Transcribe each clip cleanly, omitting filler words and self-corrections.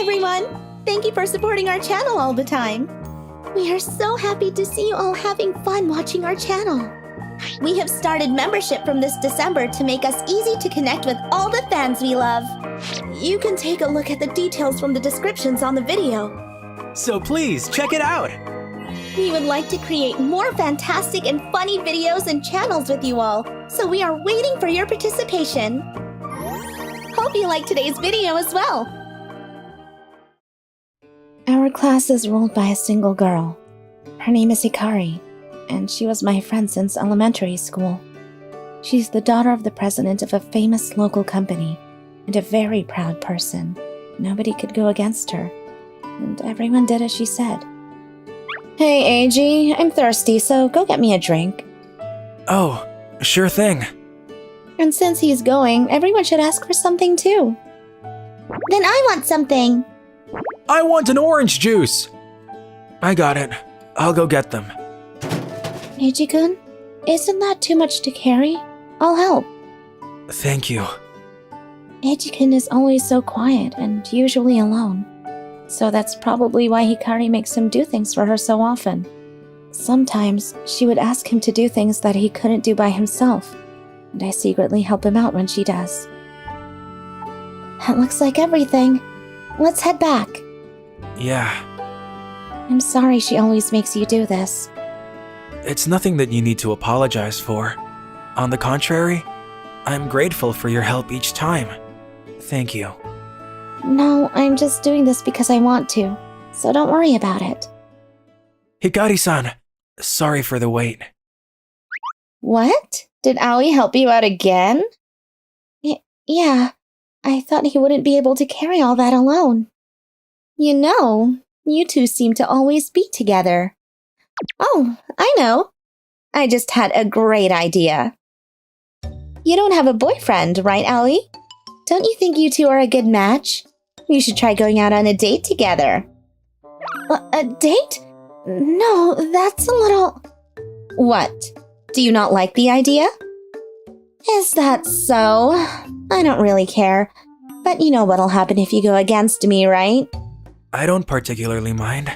everyone! Thank you for supporting our channel all the time. We are so happy to see you all having fun watching our channel. We have started membership from this December to make us easy to connect with all the fans we love. You can take a look at the details from the descriptions on the video. So please, check it out! We would like to create more fantastic and funny videos and channels with you all, so we are waiting for your participation. Hope you like today's video as well. Our class is ruled by a single girl. Her name is Hikari, and she was my friend since elementary school. She's the daughter of the president of a famous local company, and a very proud person. Nobody could go against her, and everyone did as she said. Hey, AG, I'm thirsty, so go get me a drink. Oh, sure thing. And since he's going, everyone should ask for something too. Then I want something. I want an orange juice! I got it. I'll go get them. Eiji-kun, isn't that too much to carry? I'll help. Thank you. Eiji-kun is always so quiet and usually alone. So that's probably why Hikari makes him do things for her so often. Sometimes she would ask him to do things that he couldn't do by himself, and I secretly help him out when she does. That looks like everything. Let's head back. Yeah. I'm sorry she always makes you do this. It's nothing that you need to apologize for. On the contrary, I'm grateful for your help each time. Thank you. No, I'm just doing this because I want to, so don't worry about it. Hikari-san, sorry for the wait. What? Did Aoi help you out again? Yeah. I thought he wouldn't be able to carry all that alone. You know, you two seem to always be together. Oh, I know. I just had a great idea. You don't have a boyfriend, right, Aoi? Don't you think you two are a good match? You should try going out on a date together. A date? No, that's a little... What? Do you not like the idea? Is that so? I don't really care. But you know what'll happen if you go against me, right? I don't particularly mind.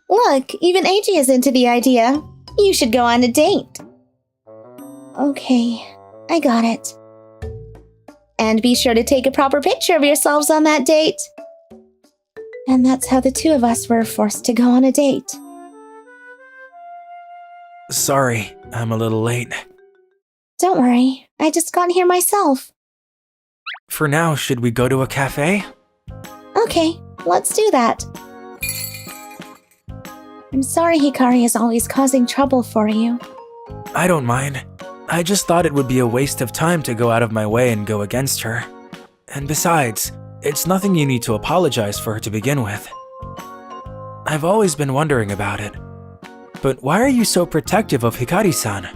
Look, even Eiji is into the idea. You should go on a date. Okay, I got it. And be sure to take a proper picture of yourselves on that date. And that's how the two of us were forced to go on a date. Sorry, I'm a little late. Don't worry, I just got here myself. For now, should we go to a cafe? Okay, let's do that. I'm sorry Hikari is always causing trouble for you. I don't mind. I just thought it would be a waste of time to go out of my way and go against her. And besides, it's nothing you need to apologize for to begin with. I've always been wondering about it. But why are you so protective of Hikari-san?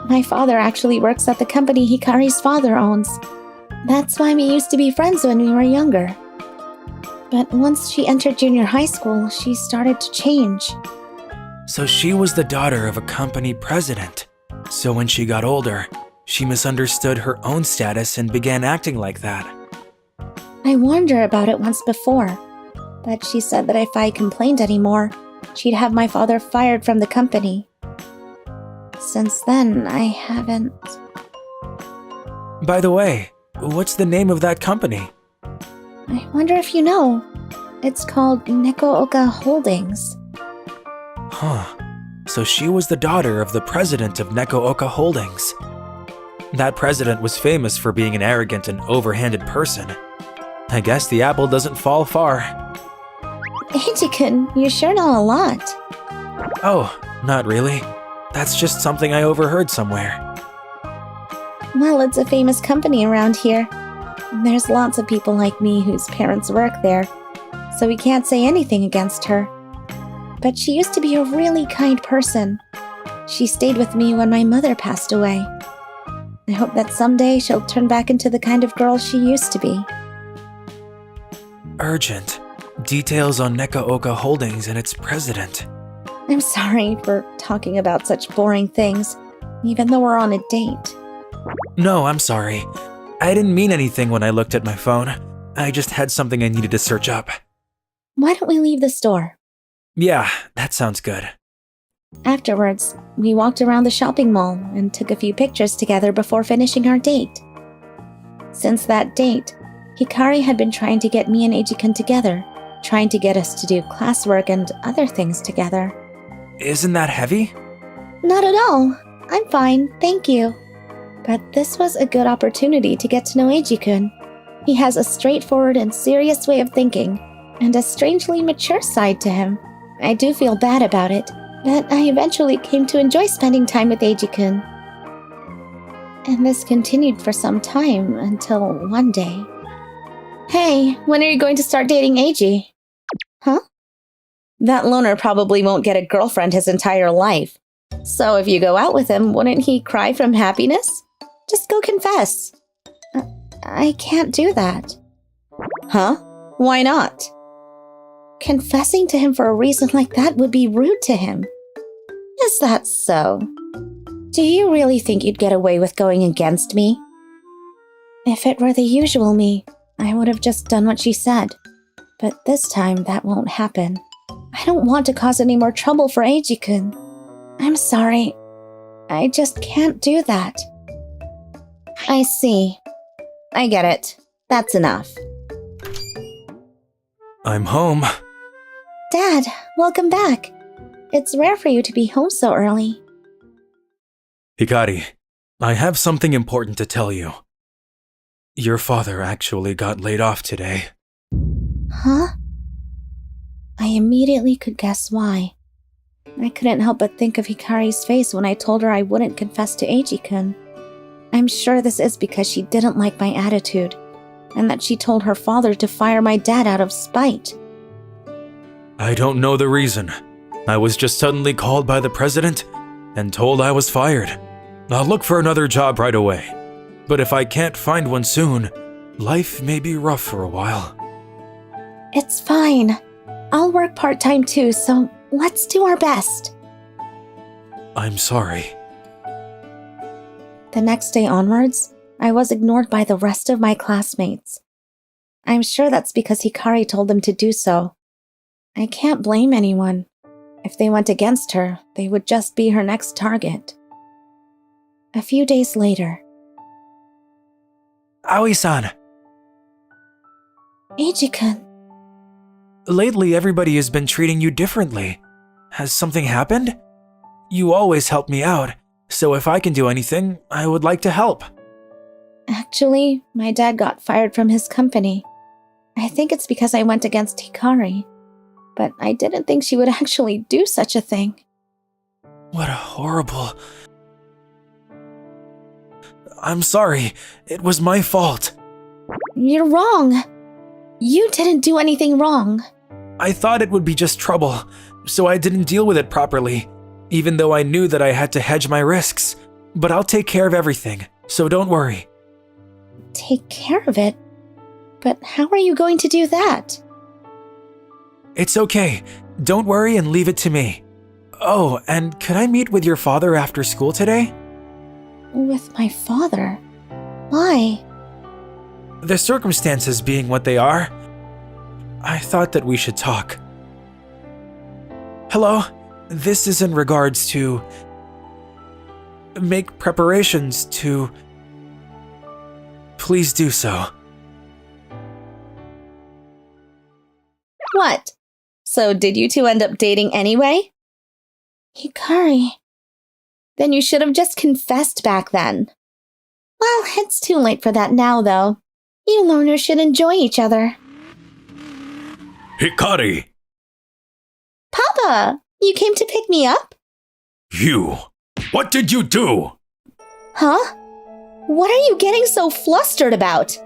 My father actually works at the company Hikari's father owns. That's why we used to be friends when we were younger. But once she entered junior high school, she started to change. So she was the daughter of a company president. So when she got older, she misunderstood her own status and began acting like that. I warned her about it once before, but she said that if I complained anymore, she'd have my father fired from the company. Since then, I haven't... By the way, what's the name of that company? I wonder if you know. It's called Neko Holdings. Huh. So she was the daughter of the president of Neko Holdings. That president was famous for being an arrogant and overhanded person. I guess the apple doesn't fall far. Eiji-kun, you sure know a lot. Oh, not really. That's just something I overheard somewhere. Well, it's a famous company around here. There's lots of people like me whose parents work there, so we can't say anything against her. But she used to be a really kind person. She stayed with me when my mother passed away. I hope that someday she'll turn back into the kind of girl she used to be. Urgent. Details on Neko Holdings and its president. I'm sorry for talking about such boring things, even though we're on a date. No, I'm sorry. I didn't mean anything when I looked at my phone. I just had something I needed to search up. Why don't we leave the store? Yeah, that sounds good. Afterwards, we walked around the shopping mall and took a few pictures together before finishing our date. Since that date, Hikari had been trying to get me and Eiji-kun together, trying to get us to do classwork and other things together. Isn't that heavy? Not at all. I'm fine, thank you. But this was a good opportunity to get to know Eiji-kun. He has a straightforward and serious way of thinking, and a strangely mature side to him. I do feel bad about it, but I eventually came to enjoy spending time with Eiji-kun. And this continued for some time until one day. Hey, when are you going to start dating Eiji? Huh? That loner probably won't get a girlfriend his entire life. So if you go out with him, wouldn't he cry from happiness? Just go confess. I can't do that. Huh? Why not? Confessing to him for a reason like that would be rude to him. Is that so? Do you really think you'd get away with going against me? If it were the usual me, I would have just done what she said. But this time, that won't happen. I don't want to cause any more trouble for Eiji-kun. I'm sorry. I just can't do that. I see. I get it. That's enough. I'm home. Dad, welcome back. It's rare for you to be home so early. Hikari, I have something important to tell you. Your father actually got laid off today. Huh? I immediately could guess why. I couldn't help but think of Hikari's face when I told her I wouldn't confess to Eiji-kun. I'm sure this is because she didn't like my attitude, and that she told her father to fire my dad out of spite. I don't know the reason. I was just suddenly called by the president and told I was fired. I'll look for another job right away. But if I can't find one soon, life may be rough for a while. It's fine. I'll work part-time too, so let's do our best. I'm sorry. The next day onwards, I was ignored by the rest of my classmates. I'm sure that's because Hikari told them to do so. I can't blame anyone. If they went against her, they would just be her next target. A few days later. Aoi-san. Eiji-kun. Lately, everybody has been treating you differently. Has something happened? You always help me out, so if I can do anything, I would like to help. Actually, my dad got fired from his company. I think it's because I went against Hikari. But I didn't think she would actually do such a thing. What a horrible... I'm sorry. It was my fault. You're wrong. You didn't do anything wrong. I thought it would be just trouble, so I didn't deal with it properly, even though I knew that I had to hedge my risks. But I'll take care of everything, so don't worry. Take care of it? But how are you going to do that? It's okay. Don't worry and leave it to me. Oh, and could I meet with your father after school today? With my father? Why? The circumstances being what they are, I thought that we should talk. Hello, this is in regards to... make preparations to... Please do so. What? So did you two end up dating anyway? Hikari. Then you should have just confessed back then. Well, it's too late for that now, though. You learners should enjoy each other. Hikari! Papa, you came to pick me up? You! What did you do? Huh? What are you getting so flustered about?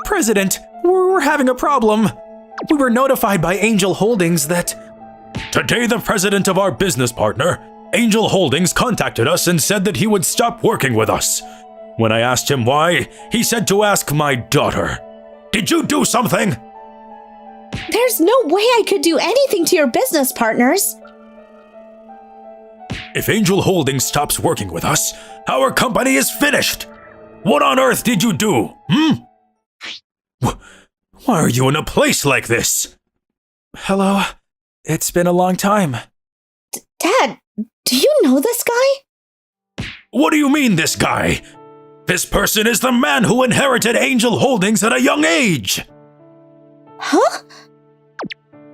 President, we're having a problem. We were notified by Angel Holdings that... Today the president of our business partner, Angel Holdings, contacted us and said that he would stop working with us. When I asked him why, he said to ask my daughter. Did you do something? There's no way I could do anything to your business partners. If Angel Holdings stops working with us, our company is finished. What on earth did you do, Why are you in a place like this? Hello? It's been a long time. Dad, do you know this guy? What do you mean, this guy? This person is the man who inherited Angel Holdings at a young age! Huh?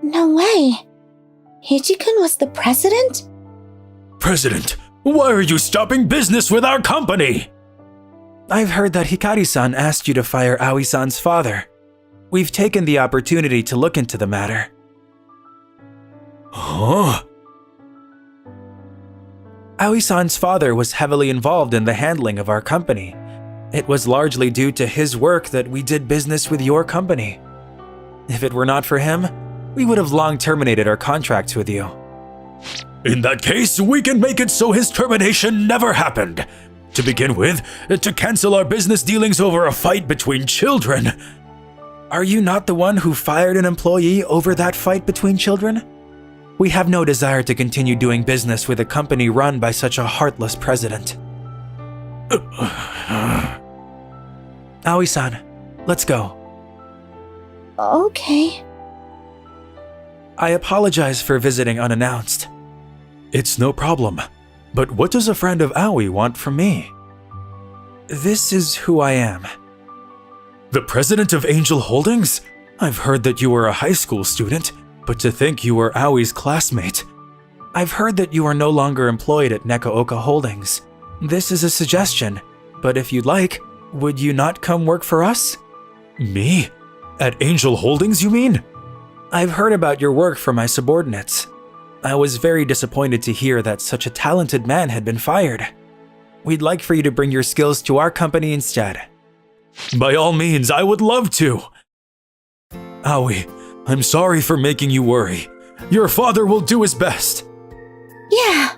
No way. Heiji-kun was the president? President, why are you stopping business with our company? I've heard that Hikari-san asked you to fire Aoi-san's father. We've taken the opportunity to look into the matter. Huh? Aoi-san's father was heavily involved in the handling of our company. It was largely due to his work that we did business with your company. If it were not for him, we would have long terminated our contracts with you. In that case, we can make it so his termination never happened. To begin with, to cancel our business dealings over a fight between children. Are you not the one who fired an employee over that fight between children? We have no desire to continue doing business with a company run by such a heartless president. Aoi-san, let's go. Okay. I apologize for visiting unannounced. It's no problem. But what does a friend of Aoi want from me? This is who I am. The president of Angel Holdings? I've heard that you were a high school student, but to think you were Aoi's classmate. I've heard that you are no longer employed at Neko Holdings. This is a suggestion, but if you'd like, would you not come work for us? Me? At Angel Holdings, you mean? I've heard about your work from my subordinates. I was very disappointed to hear that such a talented man had been fired. We'd like for you to bring your skills to our company instead. By all means, I would love to. Aoi, I'm sorry for making you worry. Your father will do his best. Yeah.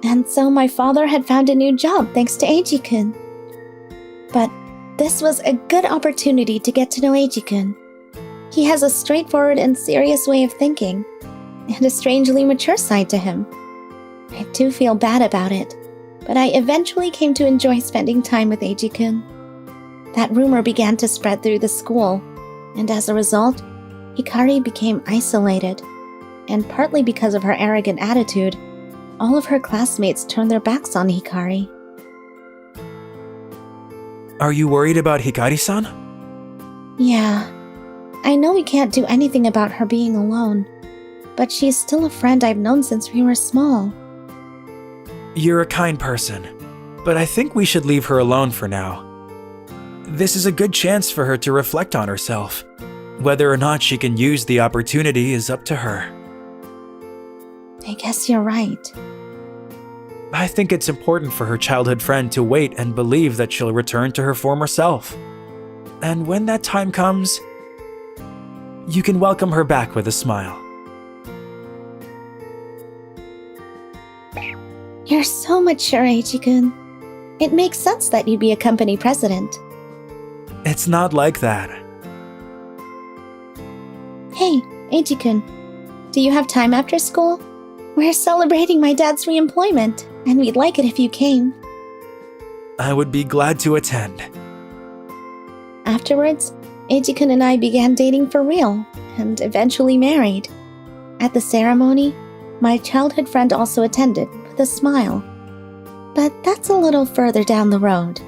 And so my father had found a new job thanks to Eiji-kun. But this was a good opportunity to get to know Eiji-kun. He has a straightforward and serious way of thinking, and a strangely mature side to him. I do feel bad about it, but I eventually came to enjoy spending time with Eiji-kun. That rumor began to spread through the school, and as a result, Hikari became isolated, and partly because of her arrogant attitude, all of her classmates turned their backs on Hikari. Are you worried about Hikari-san? Yeah. I know we can't do anything about her being alone, but she's still a friend I've known since we were small. You're a kind person, but I think we should leave her alone for now. This is a good chance for her to reflect on herself. Whether or not she can use the opportunity is up to her. I guess you're right. I think it's important for her childhood friend to wait and believe that she'll return to her former self. And when that time comes, you can welcome her back with a smile. You're so mature, Eiji-kun. It makes sense that you'd be a company president. It's not like that. Hey, Eiji-kun, do you have time after school? We're celebrating my dad's reemployment, and we'd like it if you came. I would be glad to attend. Afterwards, Eiji-kun and I began dating for real, and eventually married. At the ceremony, my childhood friend also attended, with a smile. But that's a little further down the road.